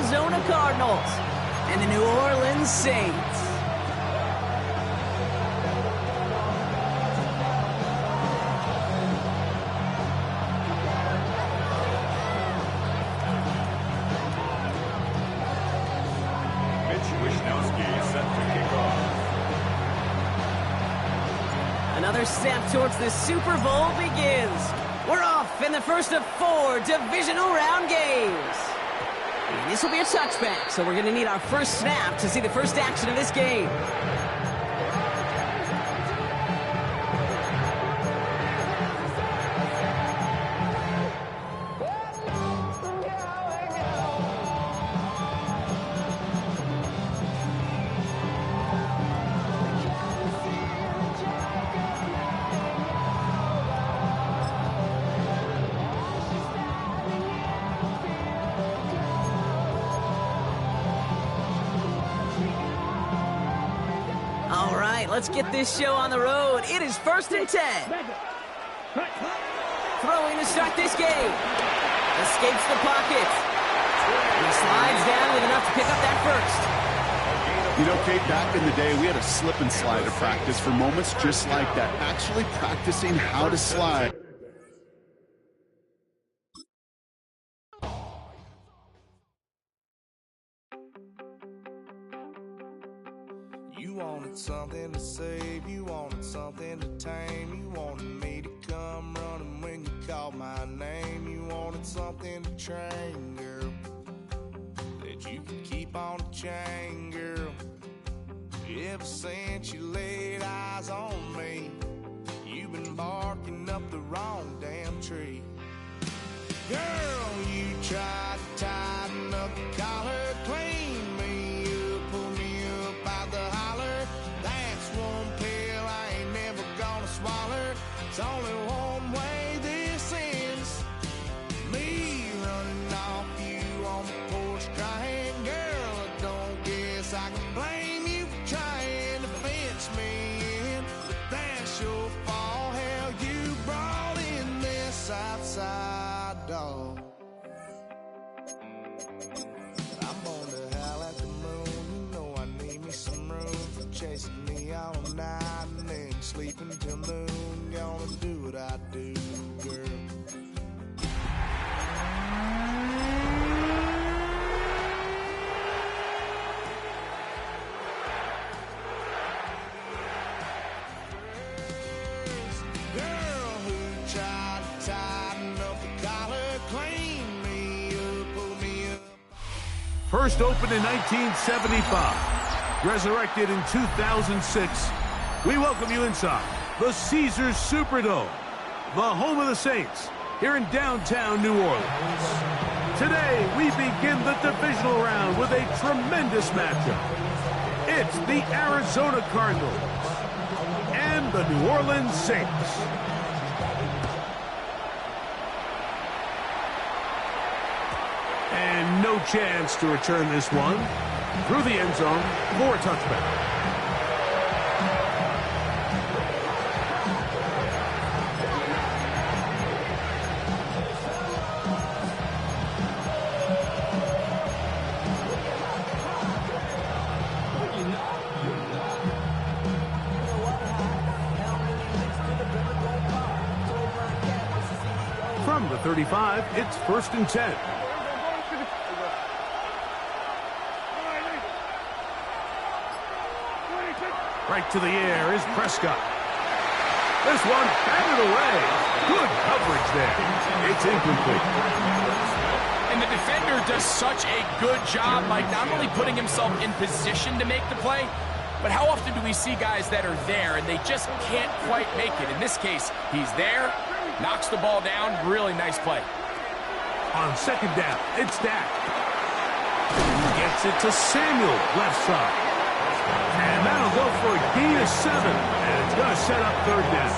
Arizona Cardinals and the New Orleans Saints. Another step towards the Super Bowl begins. We're off in the first of 4 divisional round games. And this will be a touchback, so we're going to need our first snap to see the first action of this game. All right, let's get this show on the road. It is 1st and 10. Throwing to start this game. Escapes the pocket. He slides down with enough to pick up that first. You know, Kate, back in the day, we had a slip and slide to practice for moments just like that. Actually practicing how to slide. You wanted something to save, you wanted something to tame, you wanted me to come running when you called my name, you wanted something to train, girl, that you could keep on the chain, girl. Ever since you laid eyes on me, you've been barking up the wrong damn tree. Girl, you tried to tighten up the collar, clean me up, pull me up out the holler. That's one pill I ain't never gonna swallow. It's only one way this ends. Me running off you on the porch crying. Girl, I don't guess I can blame you for trying to fence me in. But that's your fault, hell, you brought in this outside dog. I'm gonna howl at the moon, you know I need me some room for chasing me all night and then sleeping till noon. Gonna do what I do, girl. Girl who tried to tighten up the collar, clean me up, pull me up. First opened in 1975, resurrected in 2006. We welcome you inside the Caesars Superdome, the home of the Saints, here in downtown New Orleans. Today, we begin the divisional round with a tremendous matchup. It's the Arizona Cardinals and the New Orleans Saints. And no chance to return this one through the end zone for a touchback. From the 35, it's 1st and 10. Right to the air is Prescott. This one batted away. Good coverage there. It's incomplete. And the defender does such a good job, like not only putting himself in position to make the play, but how often do we see guys that are there and they just can't quite make it? In this case, he's there, knocks the ball down. Really nice play. On 2nd down, it's Dak. Gets it to Samuel, left side. And that'll go for a gain of 7. And it's going to set up 3rd down.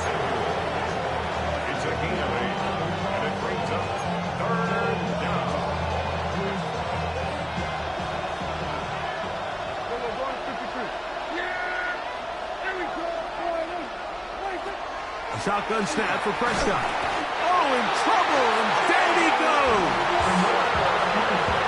It's a gain of 8. And it brings up 3rd down. A shotgun snap for Prescott. Oh, in trouble, and down he goes.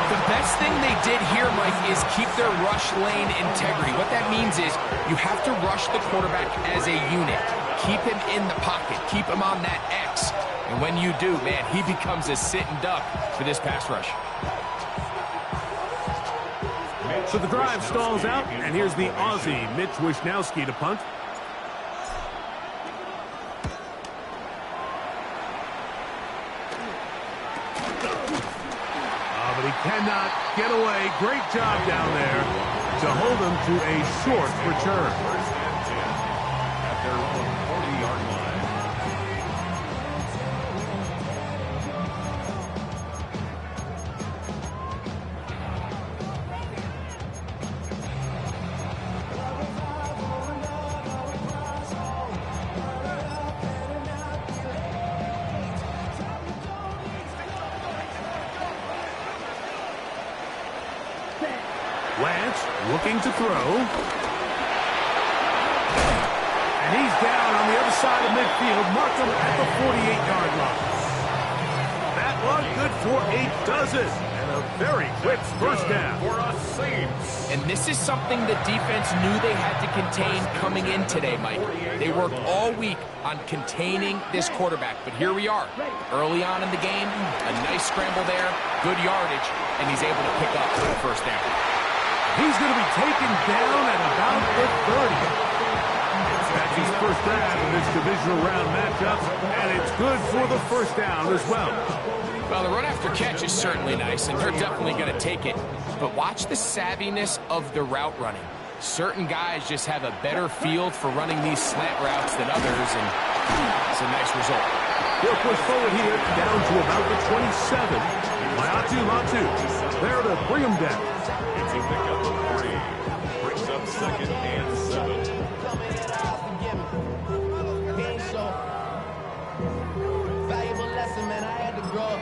The best thing they did here, Mike, is keep their rush lane integrity. What that means is you have to rush the quarterback as a unit. Keep him in the pocket. Keep him on that X. And when you do, man, he becomes a sitting duck for this pass rush. So the drive stalls out, and here's the Aussie, Mitch Wishnowsky, to punt. But he cannot get away. Great job down there to hold him to a short return. First and 10 at their own 40-yard line. Lance looking to throw. And he's down on the other side of midfield. Mark him at the 48-yard line. That one good for a dozen. And a very quick first down. For us Saints. And this is something the defense knew they had to contain coming in today, Mike. They worked all week on containing this quarterback. But here we are. Early on in the game, a nice scramble there, good yardage, and he's able to pick up the first down. He's going to be taken down at about the 30. That's his first down in this divisional round matchup, and it's good for the first down as well. Well, the run after catch is certainly nice, and they're definitely going to take it. But watch the savviness of the route running. Certain guys just have a better field for running these slant routes than others, and it's a nice result. They'll push forward here down to about the 27. Latu there to bring him down. It's a pickup of 3. Brings up second and 7. Valuable lesson, man. I had to grow up.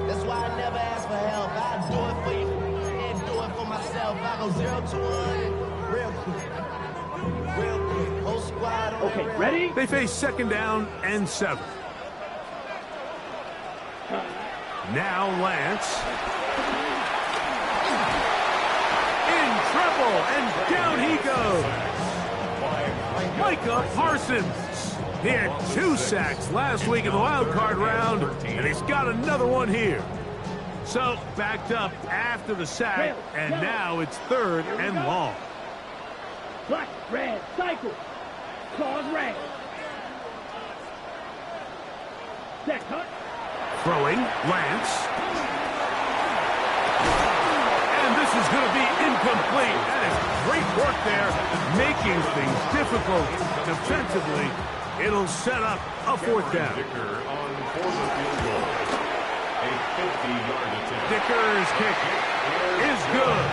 That's why I never ask for help. I do it for you and do it for myself. I go 0 to 100 real quick. Real quick. Whole squad on Okay, ready? They face second down and 7. Now Lance. In trouble, and down he goes. Micah Parsons. He had 2 sacks last week in the wild card round, and he's got another one here. So backed up after the sack, and now it's 3rd and long. Black, red, cycle. Claws red. Set, cut. Throwing, Lance. And this is going to be incomplete. That is great work there, making things difficult defensively. It'll set up a 4th down. Dicker on for the field goal. A 50-yard attempt. Dicker's kick is good.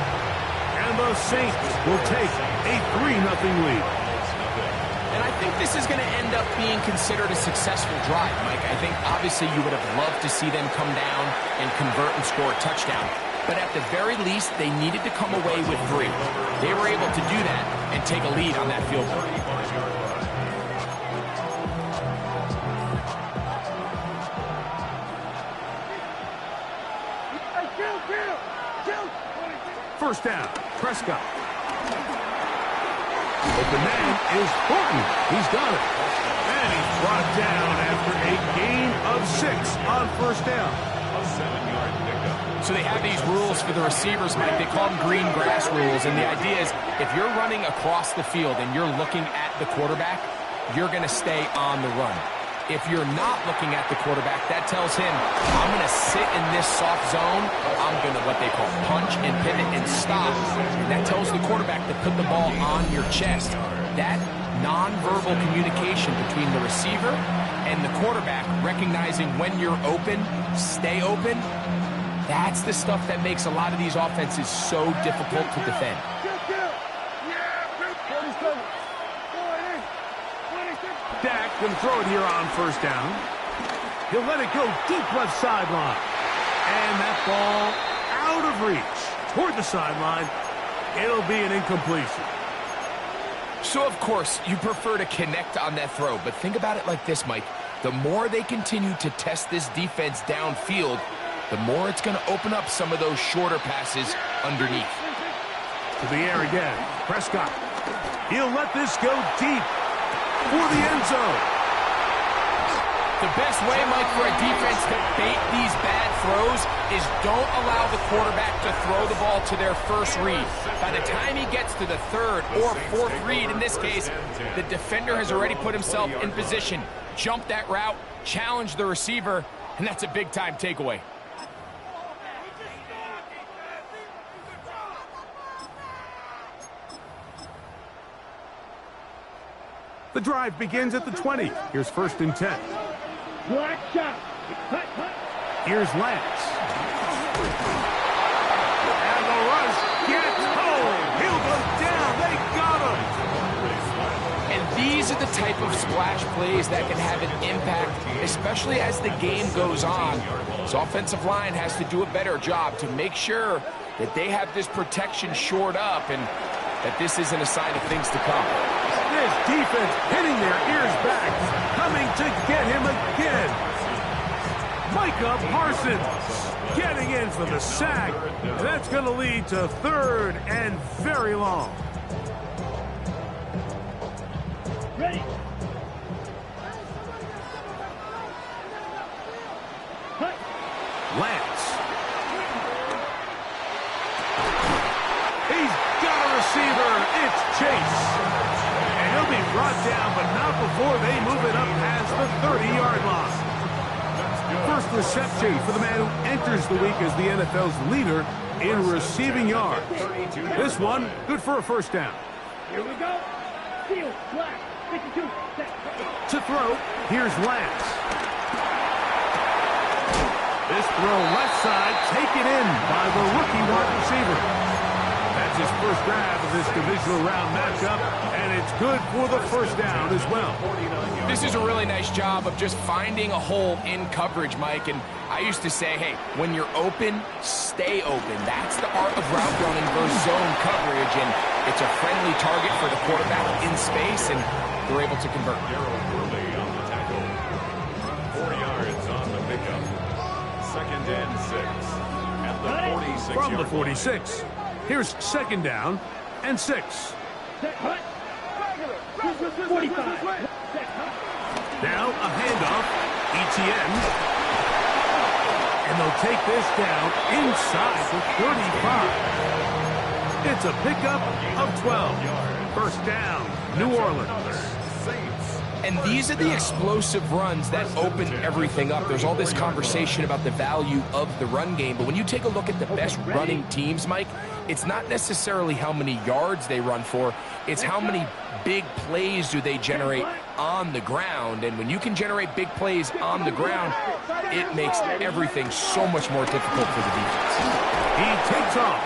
And the Saints will take a 3-0 lead. And I think this is going to end up being considered a successful drive, Mike. I think obviously you would have loved to see them come down and convert and score a touchdown. But at the very least, they needed to come away with 3. They were able to do that and take a lead on that field goal. First down, Prescott. Open man is Horton. He's got it. And he's brought down after a gain of 6 on first down. A 7-yard pickup. So they have these rules for the receivers, Mike. They call them green grass rules. And the idea is if you're running across the field and you're looking at the quarterback, you're going to stay on the run. If you're not looking at the quarterback, that tells him, I'm going to sit in this soft zone. I'm going to what they call punch and pivot and stop. And that tells the quarterback to put the ball on your chest. That nonverbal communication between the receiver and the quarterback, recognizing when you're open, stay open, that's the stuff that makes a lot of these offenses so difficult to defend. Dak can throw it here on first down. He'll let it go deep left sideline. And that ball out of reach toward the sideline. It'll be an incompletion. So, of course, you prefer to connect on that throw. But think about it like this, Mike. The more they continue to test this defense downfield, the more it's going to open up some of those shorter passes underneath. To the air again. Prescott. He'll let this go deep for the end zone. The best way, Mike, for a defense to bait these bad throws is don't allow the quarterback to throw the ball to their first read. By the time he gets to the third or fourth read, in this case, the defender has already put himself in position, jump that route, challenge the receiver, and that's a big-time takeaway. The drive begins at the 20. Here's 1st and 10. Black shot. Hut, hut. Here's Lance. And the rush gets home. He'll go down. They got him. And these are the type of splash plays that can have an impact, especially as the game goes on. So offensive line has to do a better job to make sure that they have this protection shored up and that this isn't a sign of things to come. This defense hitting their ears back, coming to get him again. Micah Parsons getting in for the sack. And that's going to lead to 3rd and very long. Ready. Hut. Lance. He's got a receiver. It's Chase. And he'll be brought down, but not before they move it up past the 30-yard line. First reception for the man who enters the week as the NFL's leader in receiving yards. This one, good for a 1st down. Here we go. Seal. Black. 52. Set. To throw, here's Lance. This throw left side, taken in by the rookie wide receiver. That's his first grab of this divisional round matchup, and it's good for the 1st down as well. This is a really nice job of just finding a hole in coverage, Mike. And I used to say, hey, when you're open, stay open. That's the art of route running versus zone coverage, and it's a friendly target for the quarterback in space, and they're able to convert. Early on the tackle. 4 yards on the pickup. 2nd and 6. At the 46. From the 46, here's 2nd down and 6. Set. Hut. 45. Set. Hut. Now a handoff, ETN. And they'll take this down inside the 35. It's a pickup of 12. 1st down, New Orleans. And these are the explosive runs that open everything up. There's all this conversation about the value of the run game, but when you take a look at the best running teams, Mike, it's not necessarily how many yards they run for, it's how many big plays do they generate on the ground. And when you can generate big plays on the ground, it makes everything so much more difficult for the defense. He takes off,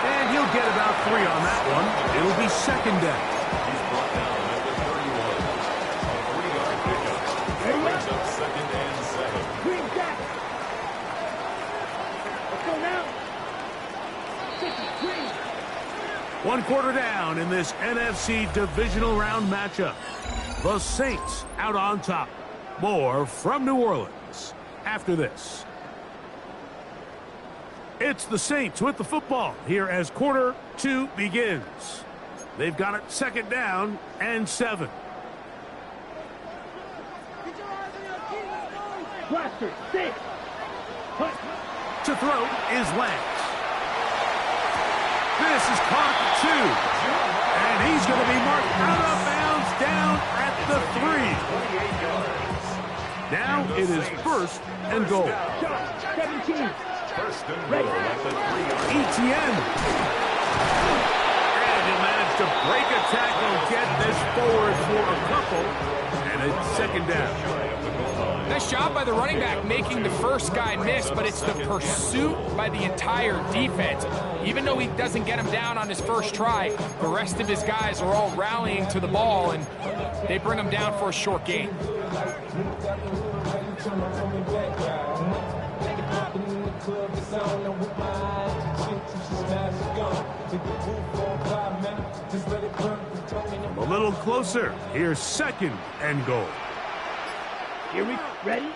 and he'll get about 3 on that one. It'll be 2nd down. He's brought down at the 31. A 3-yard pickup. Brings up 2nd and 7. Green back. Let's go now. 53. 1 quarter down in this NFC divisional round matchup. The Saints out on top. More from New Orleans after this. It's the Saints with the football here as quarter 2 begins. They've got it 2nd down and 7. Blaster. 6. Hut. To throw is Lance. This is caught at 2. And he's going to be marked out of bounds down at the 3. Now it is 1st and goal. 17. 1st and goal at the 3-yard. ETN. And he'll manage to break a tackle, get this forward for a couple, and it's 2nd down. Nice job by the running back making the first guy miss, but it's the pursuit by the entire defense. Even though he doesn't get him down on his first try, the rest of his guys are all rallying to the ball, and they bring him down for a short gain. A little closer. Here's 2nd and goal. Here we ready.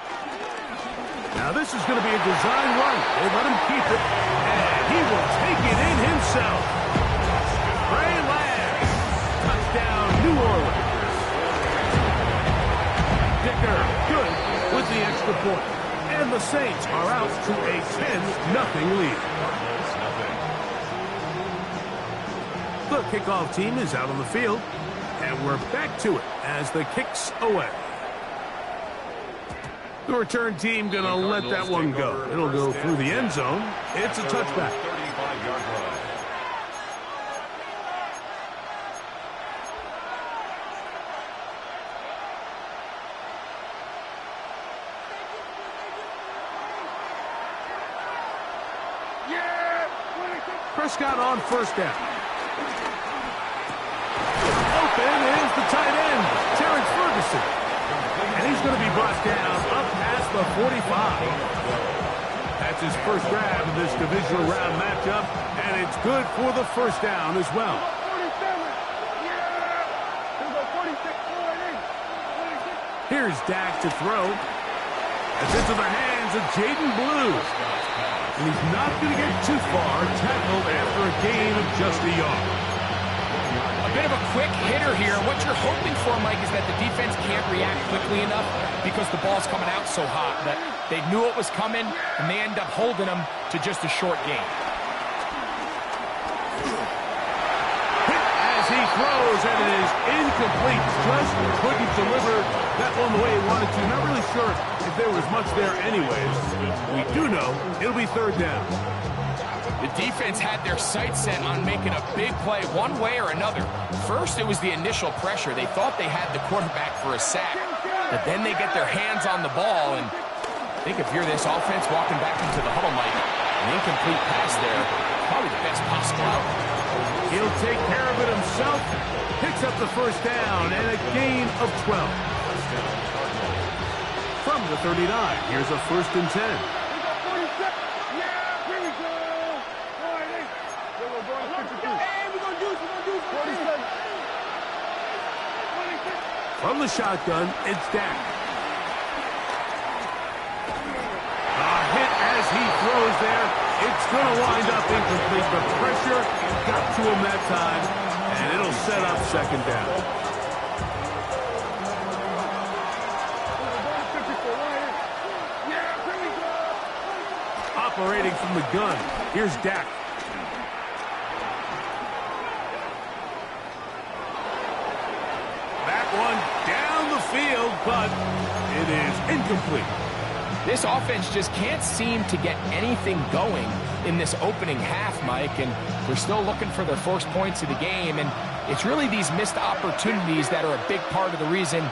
Now this is going to be a design run. They let him keep it, and he will take it in himself. Ray Lance. Touchdown, New Orleans. Dicker, good with the extra point. And the Saints are out to a 10-0 lead. The kickoff team is out on the field, and we're back to it as the kick's away. The return team going to let that one go. It'll go through the end zone. It's a touchback. 35-yard run. Prescott on first down. Open is the tight end, Terrence Ferguson. And he's going to be brought down up past the 45. That's his first grab in this divisional round matchup, and it's good for the first down as well. Here's Dak to throw. It's into the hands of Jaden Blue. And he's not going to get too far, tackled after a gain of just a yard. A bit of a quick hitter here. What you're hoping for, Mike, is that the defense can't react quickly enough because the ball's coming out so hot that they knew it was coming, and they end up holding them to just a short gain. Hit as he throws, and it is incomplete. Just couldn't deliver that one the way he wanted to. Not really sure if there was much there anyways. We do know it'll be third down. The defense had their sights set on making a big play one way or another. First, it was the initial pressure. They thought they had the quarterback for a sack. But then they get their hands on the ball, and I think if you're this offense walking back into the huddle, Mike, an incomplete pass there, probably the best possible outcome. He'll take care of it himself. Picks up the first down and a gain of 12. From the 39, here's a 1st and 10. From the shotgun, it's Dak. A hit as he throws there. It's going to wind up incomplete. The pressure got to him that time, and it'll set up second down. Operating from the gun, here's Dak. One down the field, but it is incomplete. This offense just can't seem to get anything going in this opening half, Mike, and they're still looking for their first points of the game, and it's really these missed opportunities that are a big part of the reason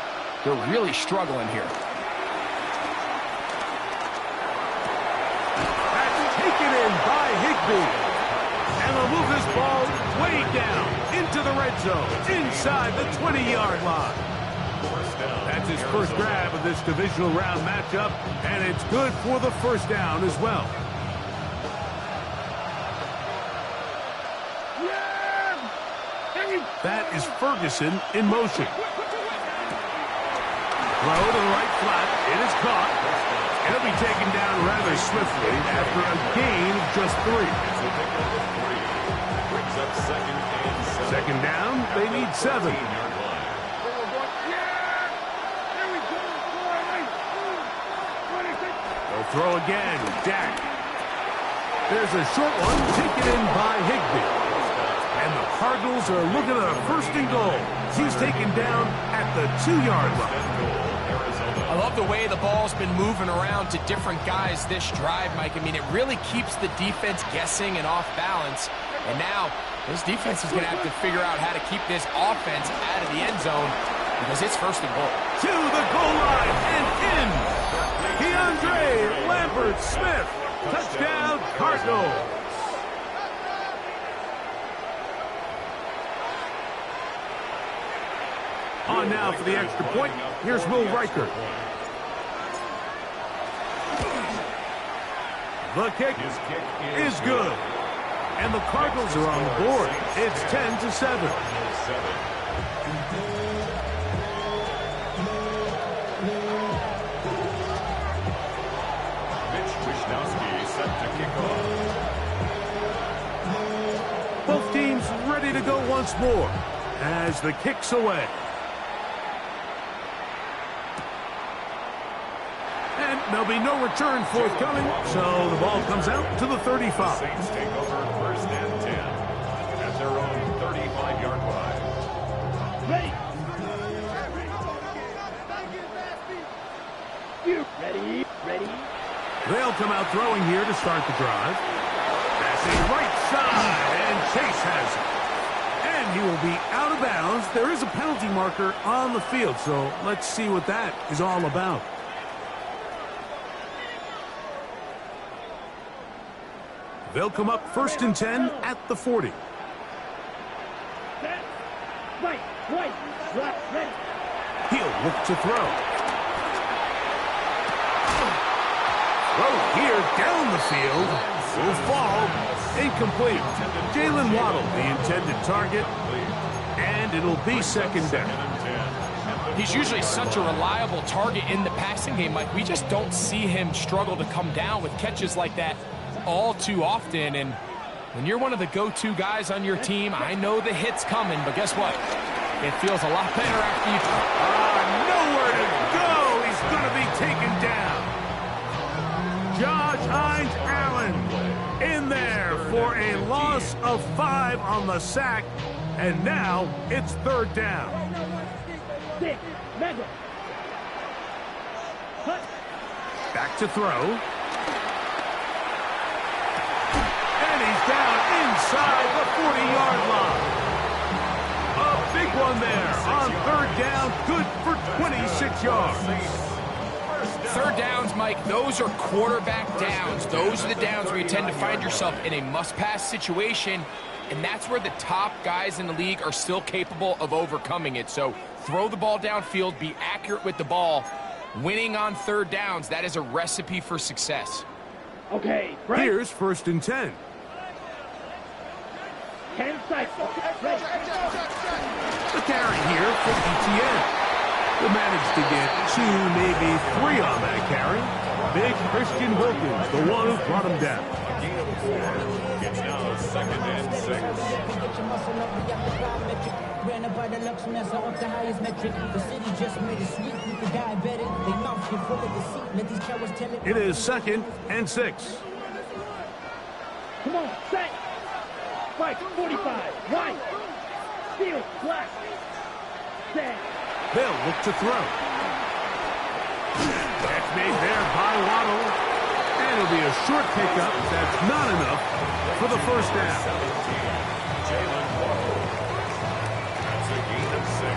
they're really struggling here. That's taken in by Higbee. And they'll move this ball way down into the red zone, inside the 20-yard line. That's his first grab of this divisional round matchup, and it's good for the first down as well. That is Ferguson in motion. Throw to the right flat. It is caught. It'll be taken down rather swiftly after a gain of just 3. Second down, they need 7. They'll throw again, Dak. There's a short one taken in by Higbee. And the Cardinals are looking at a 1st and goal. He's taken down at the 2-yard line. I love the way the ball's been moving around to different guys this drive, Mike. I mean, it really keeps the defense guessing and off balance. And now, this defense is going to have to figure out how to keep this offense out of the end zone because it's 1st and goal. To the goal line and in. DeAndre Lambert-Smith. Touchdown, Cardinals. On now for the extra point. Here's Will Riker. The kick is good. And the Cardinals are on the board. It's 10-7. Both teams ready to go once more as the kick's away. And there'll be no return forthcoming, so the ball comes out to the 35. Saints take over first and 10 at their own 35-yard line. Ready. You ready? Ready? They'll come out throwing here to start the drive. Passing right side, and Chase has it. And he will be out of bounds. There is a penalty marker on the field, so let's see what that is all about. They'll come up first and 10 at the 40. Set. Right. Ready. He'll look to throw. Throw here down the field. Will fall. Incomplete. Jalen Waddle, the intended target. And it'll be second down. He's usually such a reliable target in the passing game. Like, we just don't see him struggle to come down with catches like that all too often. And when you're one of the go-to guys on your team, I know the hit's coming, but guess what? It feels a lot better after you... Nowhere to go! He's going to be taken down. Josh Hines-Allen in there for a loss of 5 on the sack, and now it's third down. 6. Mega. Cut. Back to throw. And he's down inside the 40-yard line. A big one there on third down, good for 26 yards. Third downs, Mike, those are quarterback downs. Those are the downs where you tend to find yourself in a must-pass situation, and that's where the top guys in the league are still capable of overcoming it. So throw the ball downfield, be accurate with the ball. Winning on third downs, that is a recipe for success. Okay, right. Here's first and 10. 10 seconds. Ready. The carry here for ETN. Will manage to get 2, maybe 3 on that carry. Big Christian Wilkins, the one who brought him down. Gain of 4. It's now second and 6. It is second and 6. Come on, set. Right, 45. Right. Steal, black. Set. They'll look to throw. That's made there by Waddle. And it'll be a short pickup. That's not enough for the first down. Jalen Waddle. That's a gain of 6.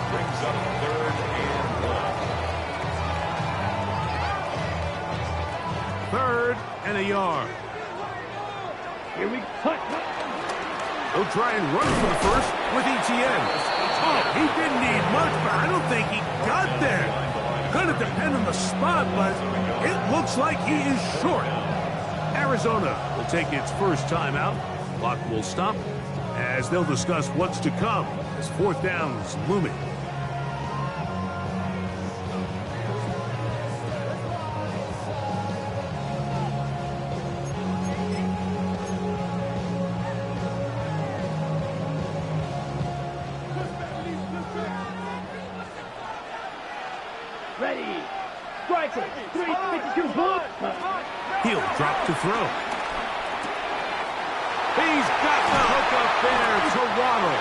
Brings up third and 1. Third and a yard. Here we cut. He'll try and run for the first with ETN. Oh, he didn't need much, but I don't think he got there. Gonna depend on the spot, but it looks like he is short. Arizona will take its first timeout. Clock will stop as they'll discuss what's to come as fourth down is looming. Ready. Striker. 352 boot. He'll drop to throw. He's got the hook up there to Waddle.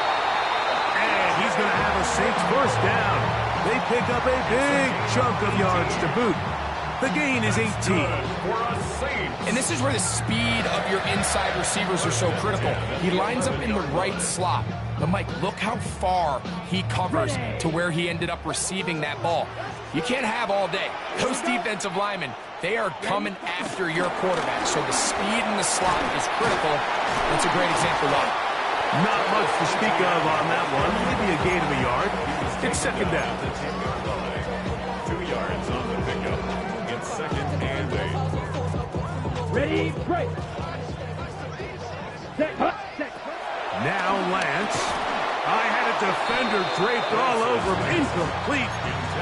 And he's going to have a Saints first down. They pick up a big chunk of yards to boot. The gain is 18. And this is where the speed of your inside receivers are so critical. He lines up in the right slot. But, Mike, look how far he covers to where he ended up receiving that ball. You can't have all day. Those defensive linemen, they are coming after your quarterback. So the speed in the slot is critical. That's a great example of it. Not much to speak of on that one. Maybe a gain of a yard. It's second down. 2 yards on the pickup. It's second and 8. Ready, break. Set, set. Now Lance. I had a defender draped all over him. Incomplete.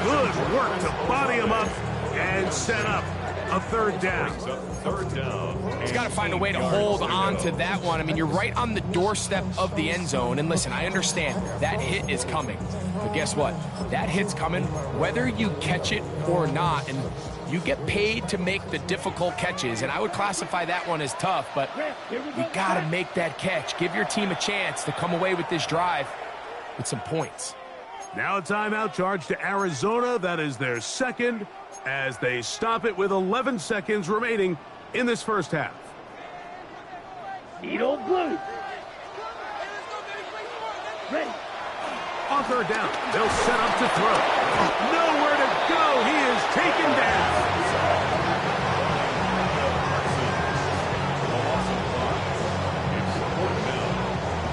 Good work to body him up and set up. a third down. Third down. He's got to find a way to hold on to that one. I mean, you're right on the doorstep of the end zone. And listen, I understand that hit is coming. But guess what? That hit's coming whether you catch it or not. And you get paid to make the difficult catches. And I would classify that one as tough. But you got to make that catch. Give your team a chance to come away with this drive with some points. Now a timeout charge to Arizona. That is their second as they stop it with 11 seconds remaining in this first half. Need old blue. Ready. On third down, they'll set up to throw. Nowhere to go. He is taken down.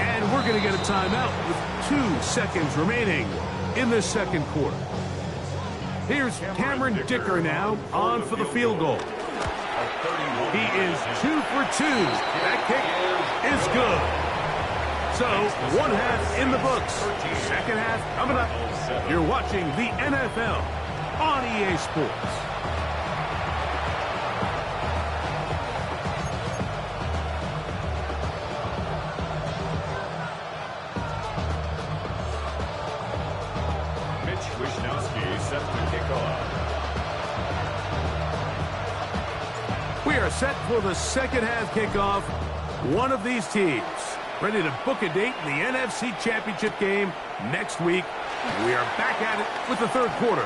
And we're going to get a timeout with 2 seconds remaining in this second quarter. Here's Cameron Dicker now on for the field goal. He is 2 for 2. That kick is good. So, one half in the books. Second half coming up. You're watching the NFL on EA Sports. Set to kick off. We are set for the second half kickoff. One of these teams ready to book a date in the NFC Championship game next week. We are back at it with the third quarter.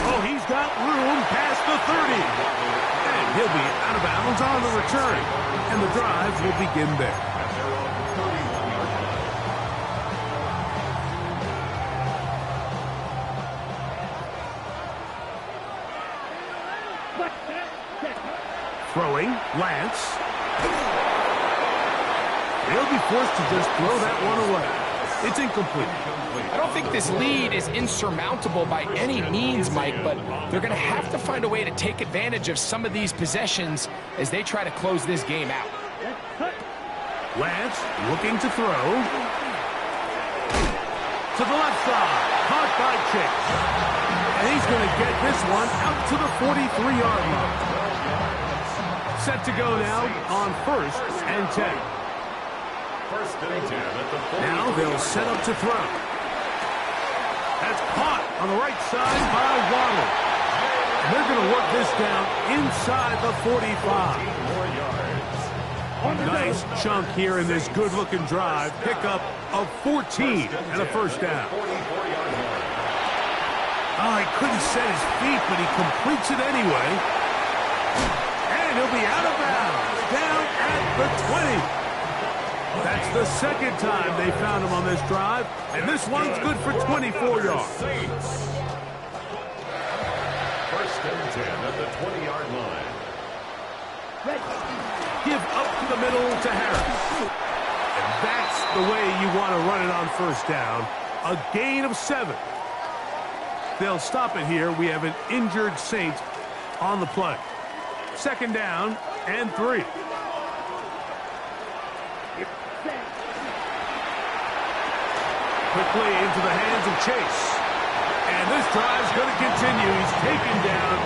Oh, he's got room past the 30. And he'll be out of bounds on the return. And the drive will begin there. Throwing, Lance. He'll be forced to just throw that one away. It's incomplete. I don't think this lead is insurmountable by any means, Mike, but they're going to have to find a way to take advantage of some of these possessions as they try to close this game out. Lance looking to throw. To the left side. Caught by Chase. And he's going to get this one out to the 43-yard line. Set to go now on 1st and 10. First and 10 at the 40. Now they'll set up to throw. That's caught on the right side by Waddle. And they're going to work this down inside the 45. Nice chunk here in this good-looking drive. Pickup of 14 and a first down. Oh, he couldn't set his feet, but he completes it anyway. And he'll be out of bounds, down at the 20. That's the second time they found him on this drive, and this one's good for 24 yards. First and 10 at the 20-yard line. Give up to the middle to Harris. And that's the way you want to run it on first down. A gain of 7. They'll stop it here. We have an injured Saint on the play. Second down and 3. Quickly into the hands of Chase. And this drive's going to continue. He's taken down.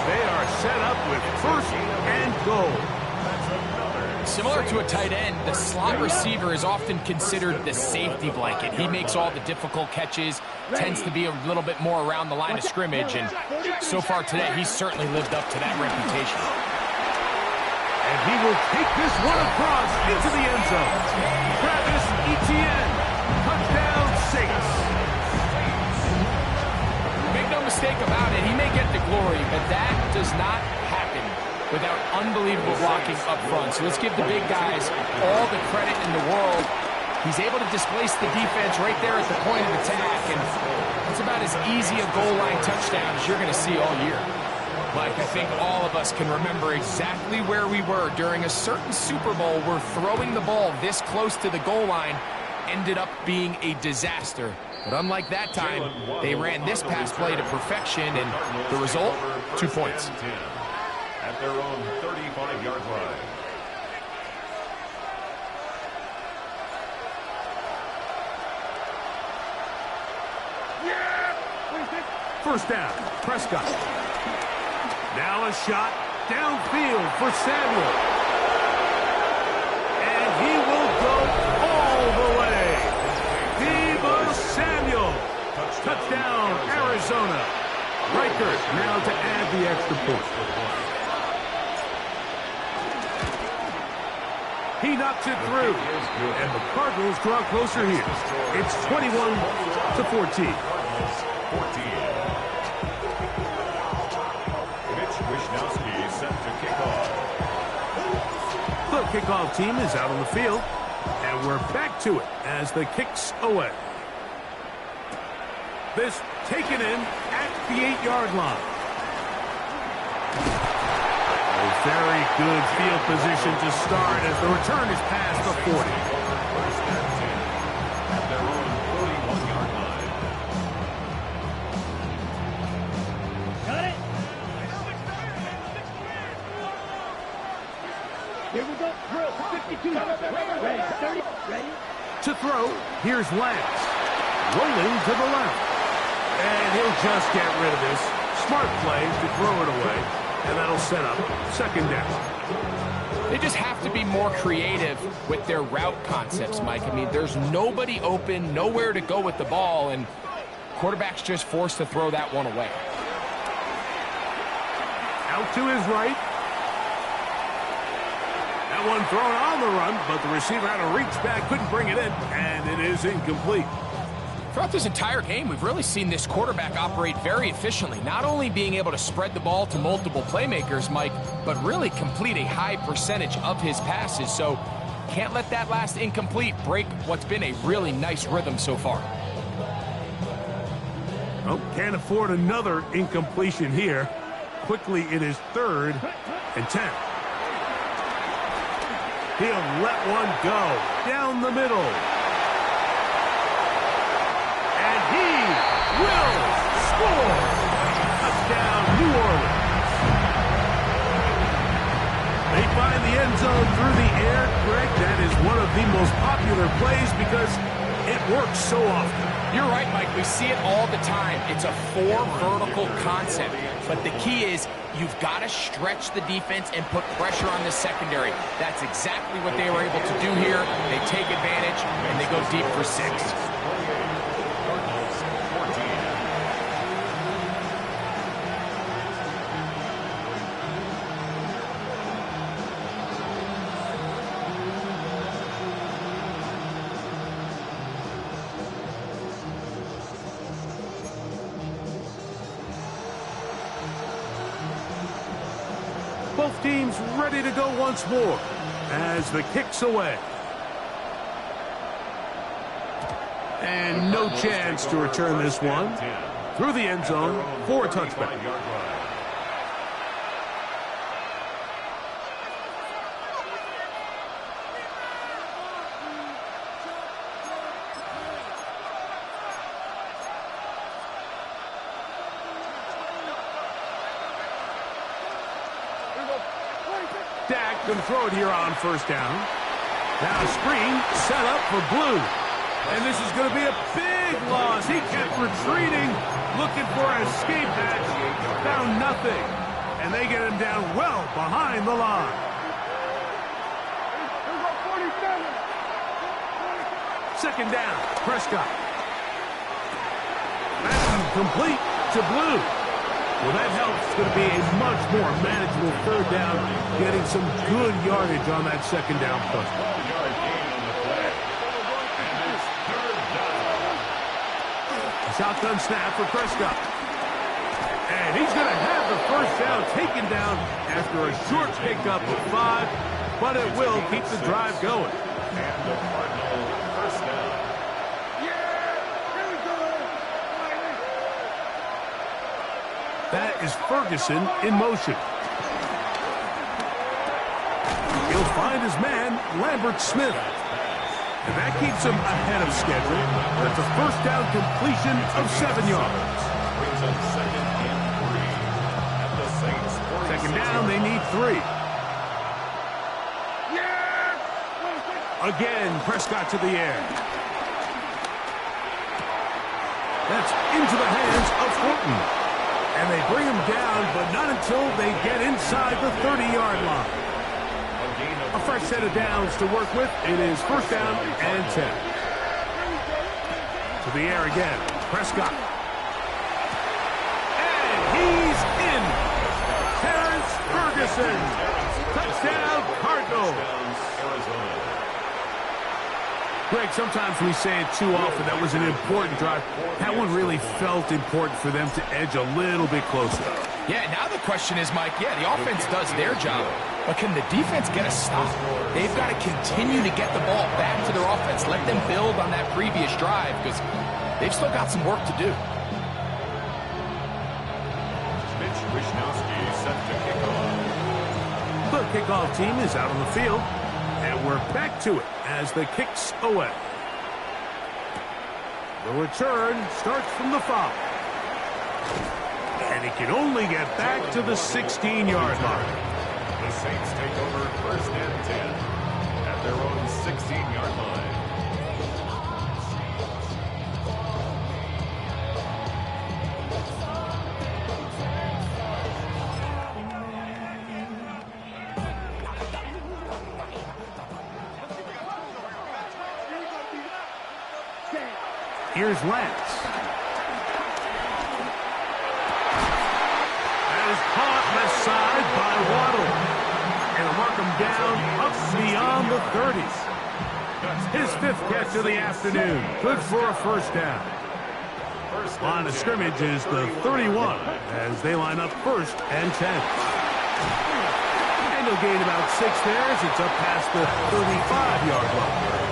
They are set up with 1st and goal. Similar to a tight end, the slot receiver is often considered the safety blanket. He makes all the difficult catches, tends to be a little bit more around the line of scrimmage, and so far today, he's certainly lived up to that reputation. And he will take this one across into the end zone. Travis Etienne, touchdown Saints. Make no mistake about it, he may get the glory, but that does not happen without unbelievable blocking up front. So let's give the big guys all the credit in the world. He's able to displace the defense right there at the point of attack, and it's about as easy a goal line touchdown as you're going to see all year. Mike, I think all of us can remember exactly where we were during a certain Super Bowl where throwing the ball this close to the goal line ended up being a disaster. But unlike that time, they ran this pass play to perfection, and the result, 2 points. At their own 35-yard line. First down, Prescott. Now a shot downfield for Samuel. And he will go all the way. Deebo Samuel. Touchdown, Arizona. Reichert now to add the extra point. He knocks it through. And the Cardinals draw closer here. It's 21-14. The kickoff team is out on the field, and we're back to it as the kick's away. This taken in at the 8-yard line. A very good field position to start as the return is past the 40. At their own 41-yard line. Got it. Here we go. Drill. 52. Ready. 30. Ready. To throw, here's Lance. Rolling to the left. And he'll just get rid of this. Smart play to throw it away. And that'll set up second down. They just have to be more creative with their route concepts, Mike. I mean, there's nobody open, nowhere to go with the ball, and quarterback's just forced to throw that one away. Out to his right. That one thrown on the run, but the receiver had to reach back, couldn't bring it in, and it is incomplete. Throughout this entire game, we've really seen this quarterback operate very efficiently, not only being able to spread the ball to multiple playmakers, Mike, but really complete a high percentage of his passes. So can't let that last incomplete break what's been a really nice rhythm so far. Well, can't afford another incompletion here. Quickly, it is 3rd and 10. He'll let one go down the middle. Will score. Touchdown, New Orleans. They find the end zone through the air. Greg, that is one of the most popular plays because it works so often. You're right, Mike. We see it all the time. It's a 4 vertical concept. But the key is you've got to stretch the defense and put pressure on the secondary. That's exactly what they were able to do here. They take advantage, and they go deep for 6. Both teams ready to go once more as the kick's away. And no chance to return this one. Through the end zone for a touchback. Dak can throw it here on first down. Now a screen set up for Blue. And this is going to be a big loss. He kept retreating, looking for an escape hatch. Found nothing. And they get him down well behind the line. Second down, Prescott. That's complete to Blue. Well, that helps. It's going to be a much more manageable third down, getting some good yardage on that second down play. Shotgun snap for Prescott. And he's going to have the first down taken down after a short pickup of 5, but it will keep the drive going. And the Cardinal first down. That is Ferguson in motion. He'll find his man, Lambert Smith. And that keeps him ahead of schedule. That's a first down completion of 7 yards. Brings up 2nd and 3. At the Saints 46. Second down, they need 3. Again, Prescott to the air. That's into the hands of Horton. And they bring him down, but not until they get inside the 30-yard line. A fresh set of downs to work with. It is first down and 10. To the air again. Prescott. And he's in. Terrence Ferguson. Touchdown, Cardinals. Greg, sometimes we say it too often. That was an important drive. That one really felt important for them to edge a little bit closer. Yeah, now the question is, Mike, yeah, the offense does their job, but can the defense get a stop? They've got to continue to get the ball back to their offense. Let them build on that previous drive because they've still got some work to do. Mitch Wishnowski set to kick off. The kickoff team is out on the field, and we're back to it as the kick's away. The return starts from the 5. And he can only get back to the 16-yard line. The Saints take over first and 10 at their own 16-yard line. Here's Lance. That is caught left side by Waddle. And will mark him down up beyond the 30s. His 5th catch of the afternoon. Good for a first down. Line of scrimmage is the 31 as they line up first and 10. And they'll gain about 6 there as it's up past the 35-yard line.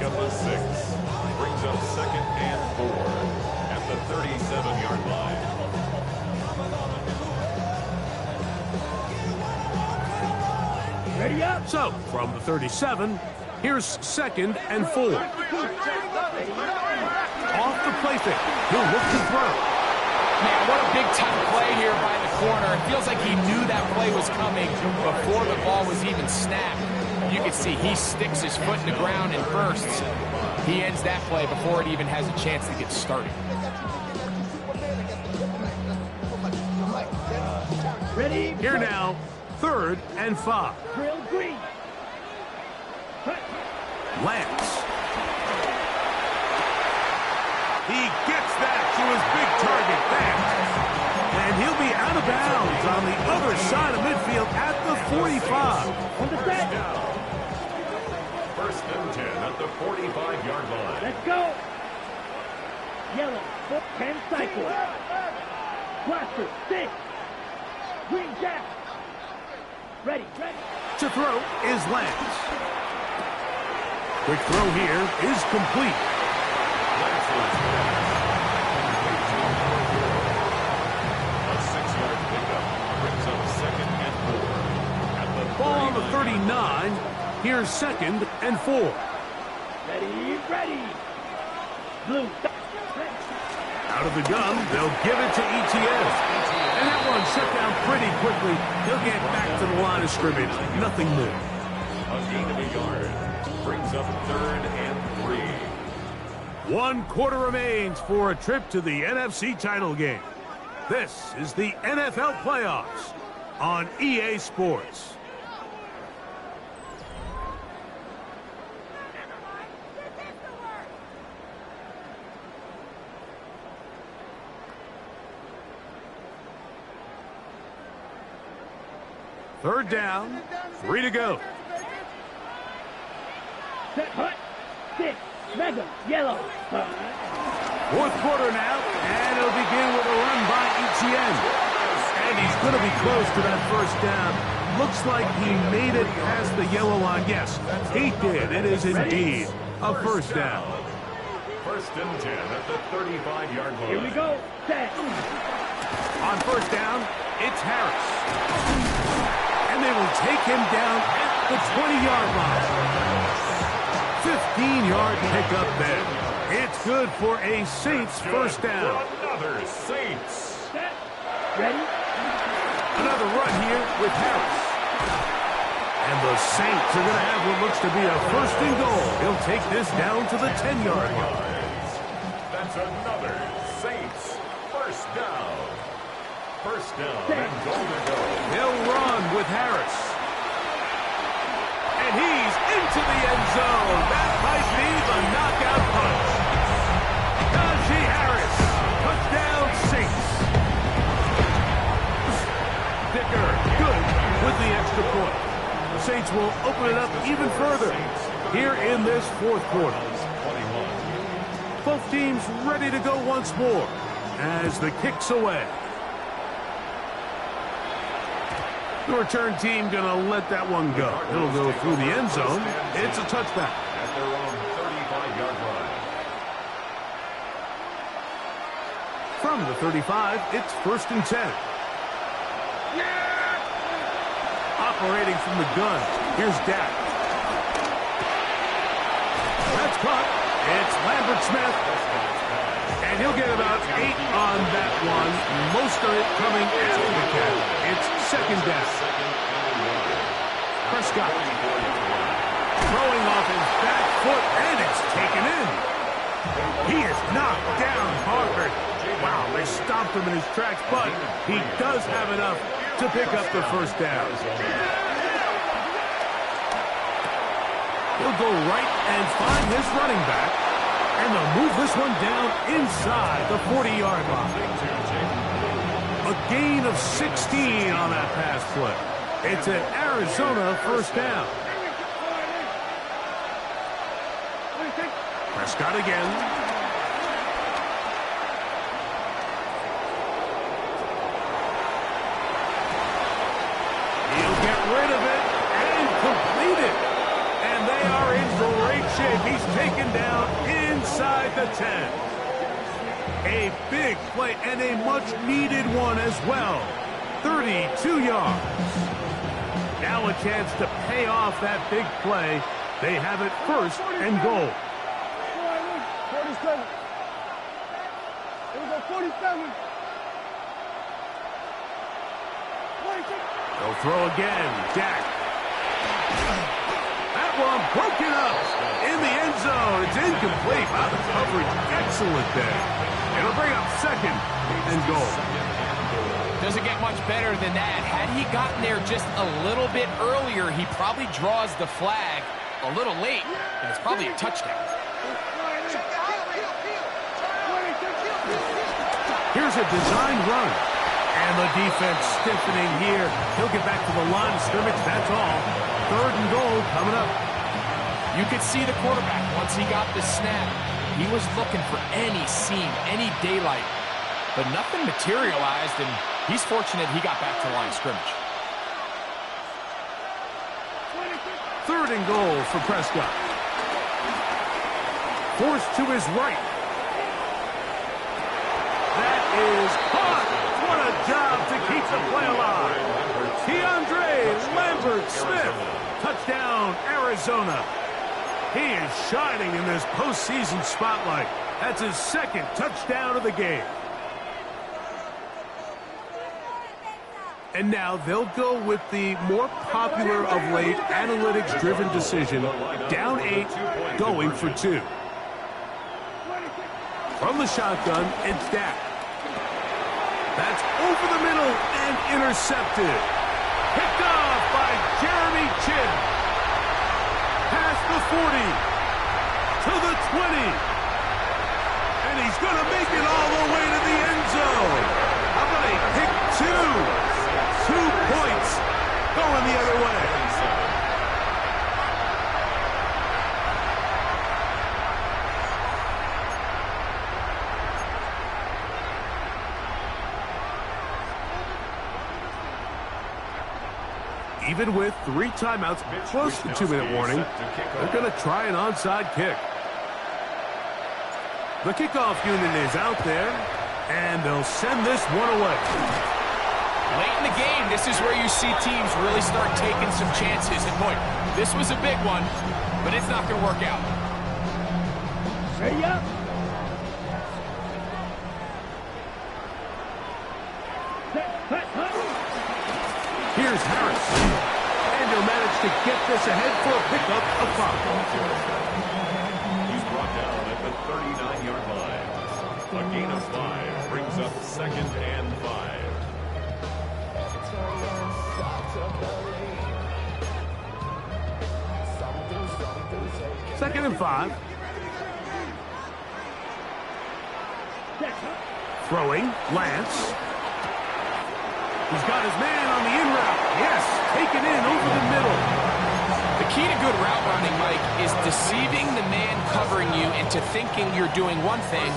Up a 6. Brings up second and 4 at the 37-yard line. Ready up. So, from the 37, here's second and 4. Off the play fake. He'll look to throw. Man, what a big-time play here by the corner. It feels like he knew that play was coming before the ball was even snapped. You can see he sticks his foot in the ground and bursts. He ends that play before it even has a chance to get started. Ready. Here now, third and 5. Drill green. Lance. He gets that to his big target fast. And he'll be out of bounds on the other side of midfield at the 45. On the set. First and 10 at the 45-yard line. Let's go. Yellow. 10 cycle. Blaster. 6. Green jack. Ready. To throw is Lance. Quick throw here is complete. A 6-yard pickup brings up second and 4 at the Ball on the 39. 39. Here's second and 4. Ready. Blue. Out of the gun, they'll give it to ETS. And that one shut down pretty quickly. He'll get back to the line of scrimmage. Nothing new. A gain of a yard brings up third and 3. 1 quarter remains for a trip to the NFC title game. This is the NFL playoffs on EA Sports. Third down, 3 to go. Set. Hut. 6. Mega. Yellow. Fourth quarter now, and it'll begin with a run by Etienne. And he's going to be close to that first down. Looks like he made it past the yellow line. Yes, he did. It is indeed a first down. First and 10 at the 35-yard line. Here we go. Set. On first down, it's Harris. And they will take him down at the 20-yard line. 15-yard pickup there. It's good for a Saints first down. Another Saints. Set. Ready. Another run here with Harris. And the Saints are going to have what looks to be a first and goal. He'll take this down to the 10-yard line. It's another Saints first down. First down and goal to go. He'll run with Harris. And he's into the end zone. That might be the knockout punch. Najee Harris. Touchdown Saints. Dicker, good with the extra point. The Saints will open it up even further here in this fourth quarter. Both teams ready to go once more as the kick's away. The return team going to let that one go. It'll go through the end zone. It's a touchback. At their own 35-yard line. From the 35, it's 1st and 10. Operating from the gun. Here's Dak. That's caught. It's Lambert Smith. And he'll get about 8 on that one. Most of it coming after the catch. It's 2nd down. Prescott. Throwing off his back foot, and it's taken in. He is knocked down hard. Wow, they stomped him in his tracks, but he does have enough to pick up the first down. He'll go right and find his running back, and they'll move this one down inside the 40-yard line. A gain of 16 on that pass play. It's an Arizona first down. Prescott again. He'll get rid of it and complete it. And they are in great shape. He's taken down inside the 10. A big play and a much-needed one as well. 32 yards. Now a chance to pay off that big play. They have it 1st and goal. 47. Here we go, 47. 46. They'll throw again. Dak. That one broken up in the end zone. It's incomplete. Wow, the coverage excellent there. It'll bring up 2nd and goal. Doesn't get much better than that. Had he gotten there just a little bit earlier, he probably draws the flag a little late, and it's probably a touchdown. Here's a design run. And the defense stiffening here. He'll get back to the line of scrimmage, that's all. 3rd and goal coming up. You could see the quarterback once he got the snap. He was looking for any seam, any daylight, but nothing materialized, and he's fortunate he got back to the line of scrimmage. 3rd and goal for Prescott. Forced to his right. That is caught. What a job to keep the play alive. DeAndre Lambert-Smith. Touchdown, Arizona. He is shining in this postseason spotlight. That's his 2nd touchdown of the game. And now they'll go with the more popular of late analytics-driven decision. Down 8, going for 2. From the shotgun, it's Dak. That's over the middle and intercepted. Picked off by Jeremy Chinn. Past the 40 to the 20. And he's going to make it all the way to the end zone. How about a pick 2? 2 points going the other way. Even with 3 timeouts, close to 2-minute warning, they're going to try an onside kick. The kickoff unit is out there, and they'll send this one away. Late in the game, this is where you see teams really start taking some chances. And boy, this was a big one, but it's not going to work out. Ready up. Here's Harris. And he'll manage to get this ahead for a pickup of 5. He's brought down at the 39-yard line. A gain of 5 brings up 2nd and 5. Second and 5. Throwing, Lance. He's got his man on the in route. Yes, taken in over the middle. The key to good route running, Mike, is deceiving the man covering you into thinking you're doing one thing,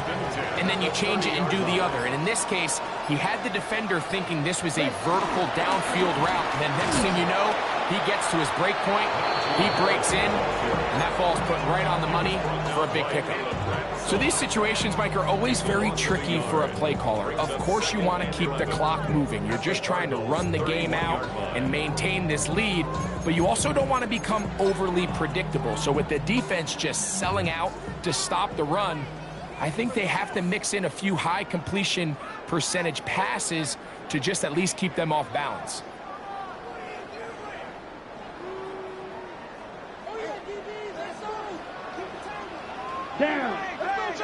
and then you change it and do the other. And in this case, he had the defender thinking this was a vertical downfield route. And then next thing you know, he gets to his break point, he breaks in, and that ball's put right on the money for a big pickup. So these situations, Mike, are always very tricky for a play caller. Of course you want to keep the clock moving. You're just trying to run the game out and maintain this lead, but you also don't want to become overly predictable. So with the defense just selling out to stop the run, I think they have to mix in a few high completion percentage passes to just at least keep them off balance. Down. And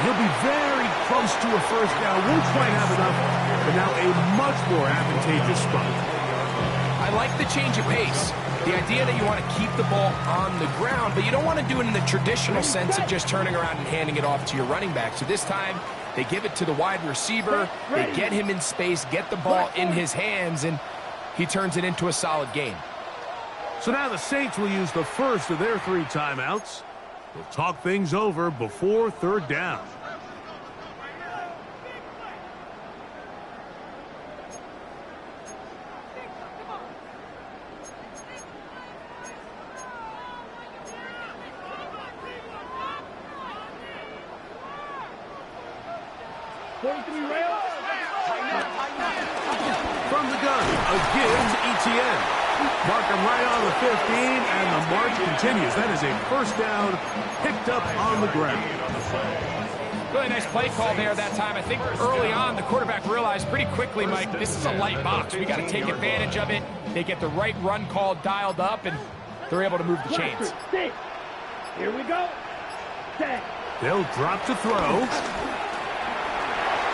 he'll be very close to a first down. Won't quite have enough, but now a much more advantageous spot. I like the change of pace. The idea that you want to keep the ball on the ground, but you don't want to do it in the traditional sense of just turning around and handing it off to your running back. So this time, they give it to the wide receiver, they get him in space, get the ball in his hands, and he turns it into a solid gain. So now the Saints will use the first of their 3 timeouts. They'll talk things over before third down. From the gun, a give to Etienne. Mark him right on the 15, and the march continues. That is a first down picked up on the ground. Really nice play call there that time. I think early on, the quarterback realized pretty quickly, Mike, this is a light box. We got to take advantage of it. They get the right run call dialed up, and they're able to move the chains. Here we go. Set. They'll drop to throw.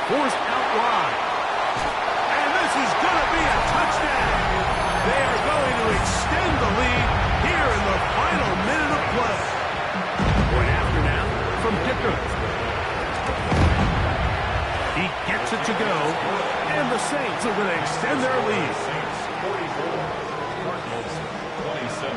Forced out wide. And this is going to be a touchdown. They are going to extend the lead here in the final minute of play. Point after now from Dicker. He gets it to go, and the Saints are going to extend their lead. Saints 44, Cardinals 27.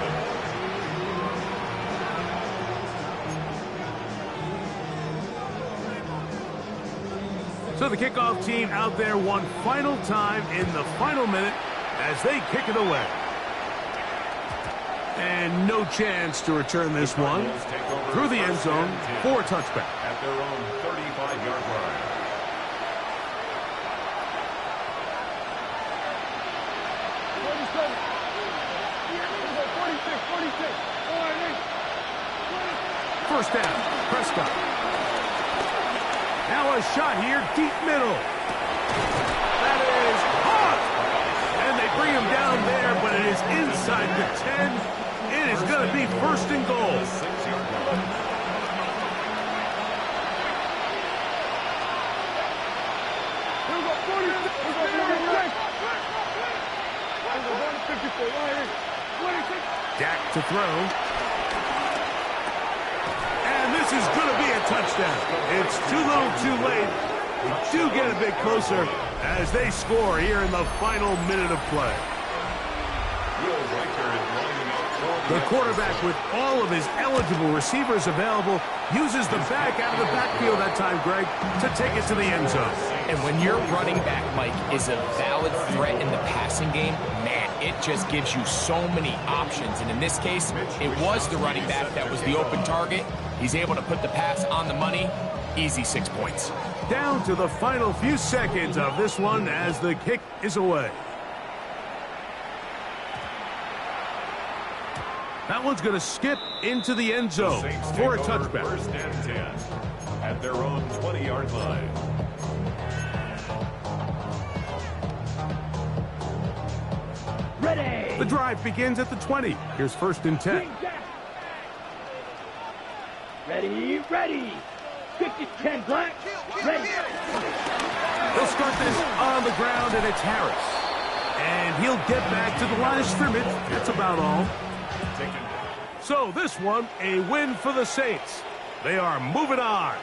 So the kickoff team out there one final time in the final minute as they kick it away. And no chance to return this one through the end zone for a touchback. At their own 35-yard line. First down, Prescott. Now a shot here, deep middle. That is caught! And they bring him down there, but it is inside the 10. It is going to be first and goal. 6-yard line. Dak to throw. And this is going to be a touchdown. It's too little too late. We do get a bit closer as they score here in the final minute of play. The quarterback, with all of his eligible receivers available, uses the back out of the backfield that time, Greg, to take it to the end zone. And when your running back, Mike, is a valid threat in the passing game, man, it just gives you so many options. And in this case, it was the running back that was the open target. He's able to put the pass on the money. Easy 6 points. Down to the final few seconds of this one as the kick is away. That one's going to skip into the end zone for a touchback. First and 10 at their own 20-yard line. Ready. The drive begins at the 20. Here's first and 10. Ready, ready. 50-10 black. Ready. They'll start this on the ground, and it's Harris. And he'll get back to the line of scrimmage. That's about all. So this one, a win for the Saints. They are moving on.